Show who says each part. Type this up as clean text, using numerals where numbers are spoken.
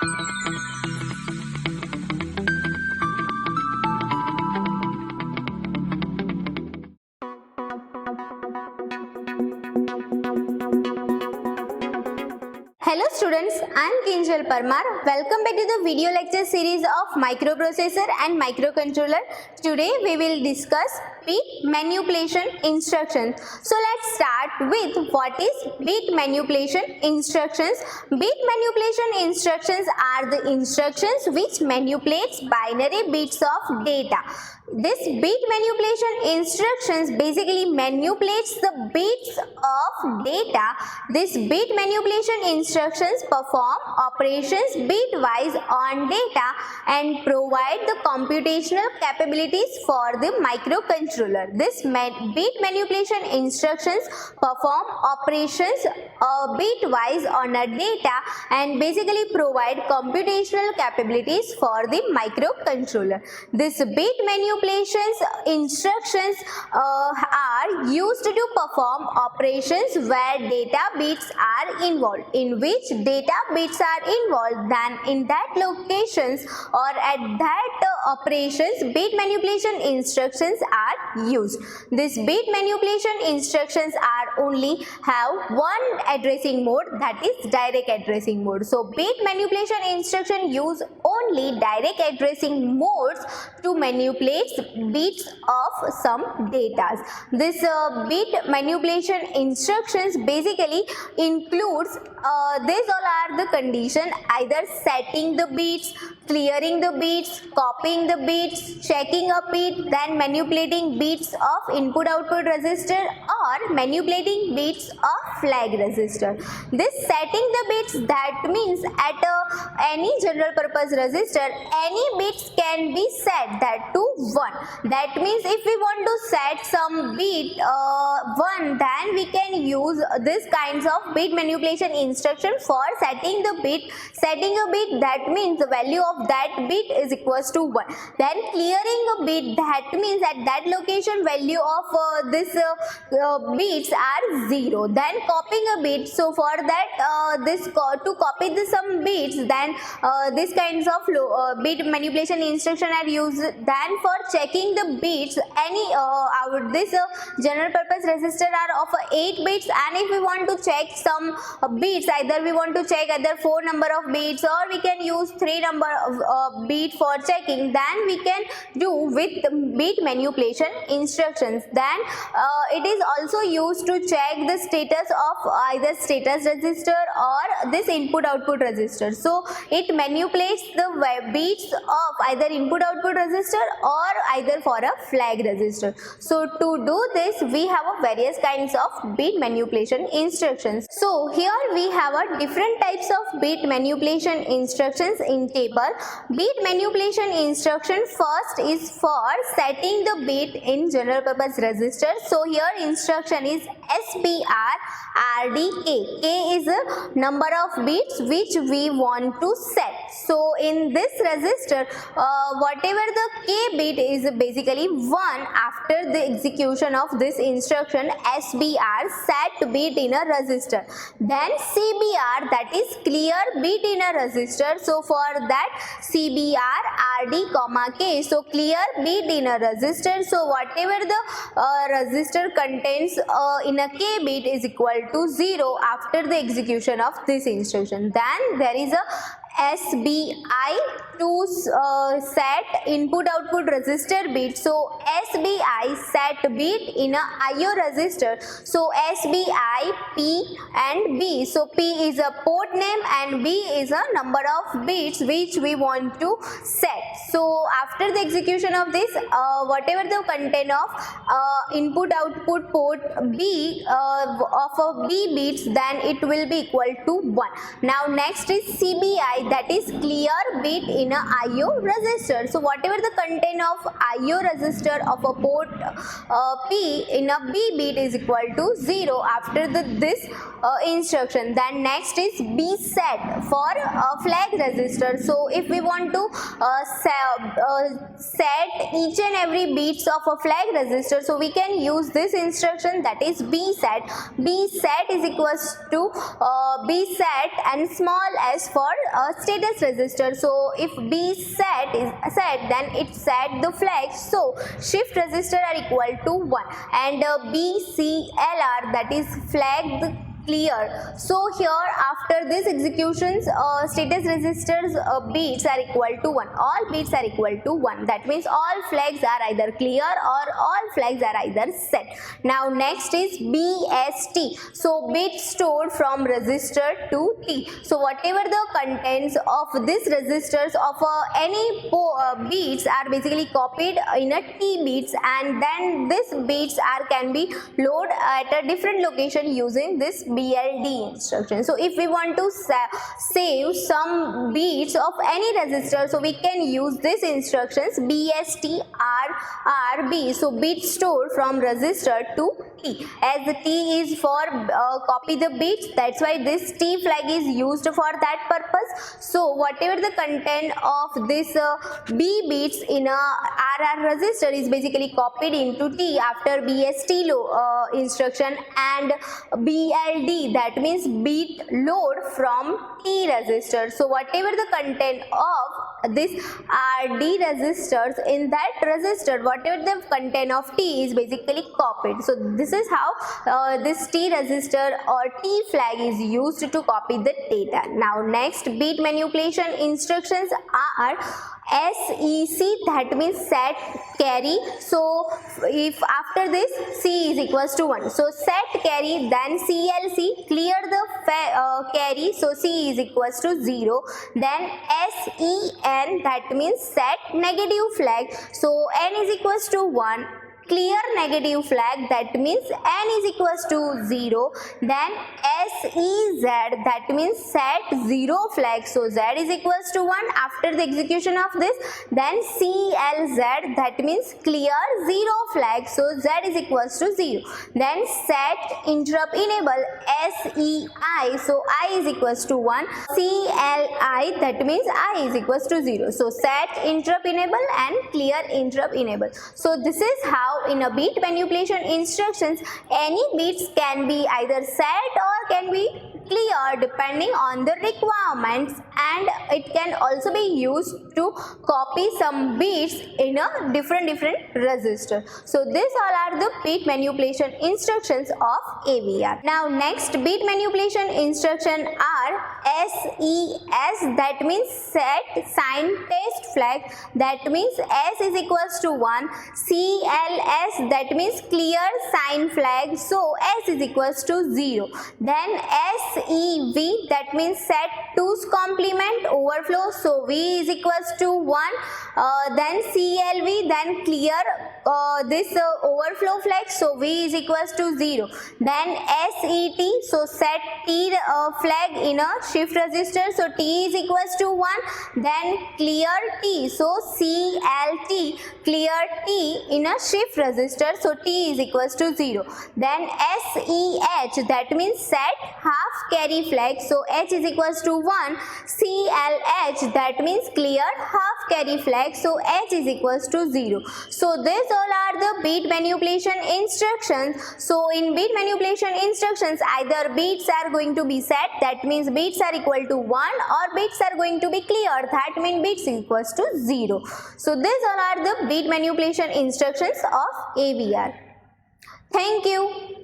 Speaker 1: Hello students, I am Kinjal Parmar. Welcome back to the video lecture series of microprocessor and microcontroller. Today we will discuss bit manipulation instructions. So let's start with what is bit manipulation instructions. Bit manipulation instructions are the instructions which manipulates binary bits of data. This bit manipulation instructions basically manipulates the bits of data. This bit manipulation instructions perform operations bitwise on data and provide the computational capabilities for the microcontroller. This bit manipulation instructions perform operations bitwise on a data and basically provide computational capabilities for the microcontroller. This bit manipulation instructions are used to perform operations where data bits are involved. In which data bits are involved, then in that locations or at that operations bit manipulation instructions are used. This bit manipulation instructions are only have one addressing mode, that is direct addressing mode. So bit manipulation instruction use only direct addressing modes to manipulate bits of some data. This bit manipulation instructions basically includes these all are the condition, either setting the bits, clearing the bits, copying the bits, checking a bit, then manipulating bits of input output register or manipulating bits of flag register. This setting the bits, that means at any general purpose register any bits can be set that to 1. That means if we want to set some bit 1, then we can use this kinds of bit manipulation instruction for setting the bit. Setting a bit, that means the value of that bit is equals to 1. Then clearing a bit, that means at that location value of this bits are 0. Then copying a bit, so for that to copy some bits, then this kinds of bit manipulation instruction are used. Then for checking the bits, any this general purpose register are of 8 bits, and if we want to check some bits, either we want to check either 4 number of bits or we can use 3 number of bit for checking, then we can do with bit manipulation instructions. Then it is also used to check the status of either status register or this input output register. So it manipulates the bits of either input output register or either for a flag register. So to do this we have a various kinds of bit manipulation instructions. So here we have a different types of bit manipulation instructions in table. Bit manipulation instruction first is for setting the bit in general purpose register. So here instruction is SBR RDK. K is a number of bits which we want to set. So in this register whatever the K bit is basically 1 after the execution of this instruction SBR set bit in a register. Then CBR, that is clear bit in a register. So for that CBR RD comma K, so clear bit in a register. So whatever the register contains in a K bit is equal to 0 after the execution of this instruction. Then there is a SBI to set input output register bit. So SBI set bit in a IO register. So SBI P and B. So P is a port name and B is a number of bits which we want to set. So after the execution of this whatever the content of input output port B of a B bits, then it will be equal to 1. Now next is CBI, that is clear bit in a IO register. So whatever the content of IO register of a port P in a B bit is equal to 0 after this instruction. Then next is B set for flag register. So if we want to set each and every bits of a flag register, so we can use this instruction, that is B set. B set is equals to B set and small s for status register. So if B set is set, then it set the flag. So shift register are equal to 1, and B, C, L are, that is flagged clear. So here after this executions, status registers bits are equal to 1. All bits are equal to 1. That means all flags are either clear or all flags are either set. Now next is BST. So bit stored from register to T. So whatever the contents of this registers of any bits are basically copied in a T bits, and then this bits are can be loaded at a different location using this BLD instruction. So if we want to save some bits of any register, so we can use this instructions BSTRRB. So bit stored from register to T, as the T is for copy the bits, that's why this T flag is used for that purpose. So whatever the content of this B bits in a RR register is basically copied into T after BST instruction, and BLD, that means bit load from T register. So whatever the content of this RD registers in that register, whatever the content of T is basically copied. So this is how this T register or T flag is used to copy the data. Now next bit manipulation instructions are SEC, that means set carry. So if after this C is equals to 1, so set carry, then CLC, clear the carry, so C is equals to 0. Then SEN, that means set negative flag, so N is equals to 1. Clear negative flag, that means N is equals to 0. Then SEZ, that means set 0 flag, so Z is equals to 1 after the execution of this. Then CLZ, that means clear 0 flag, so Z is equals to 0. Then set interrupt enable SEI, so I is equals to 1. CLI, that means I is equals to 0. So set interrupt enable and clear interrupt enable. So this is how in a bit manipulation instructions any bits can be either set or can be clear depending on the requirements, and it can also be used to copy some bits in a different register. So this all are the bit manipulation instructions of AVR. Now next bit manipulation instruction are SES, that means set sign test flag, that means S is equals to 1. CLS, that means clear sign flag, so S is equals to 0. Then SEV, that means set 2's complement overflow, so V is equals to 1. Then CLV, then clear this overflow flag, so V is equals to 0. Then SET, so set T flag in a shift register, so T is equals to 1. Then clear T, so CLT, clear T in a shift register, so T is equals to 0. Then SEH, that means set half carry flag, so H is equals to 1. CLH, that means clear half carry flag, so H is equals to 0. So this all are the bit manipulation instructions. So in bit manipulation instructions, either bits are going to be set, that means bits are equal to 1, or bits are going to be clear, that means bits equals to 0. So these all are the bit manipulation instructions of AVR. Thank you.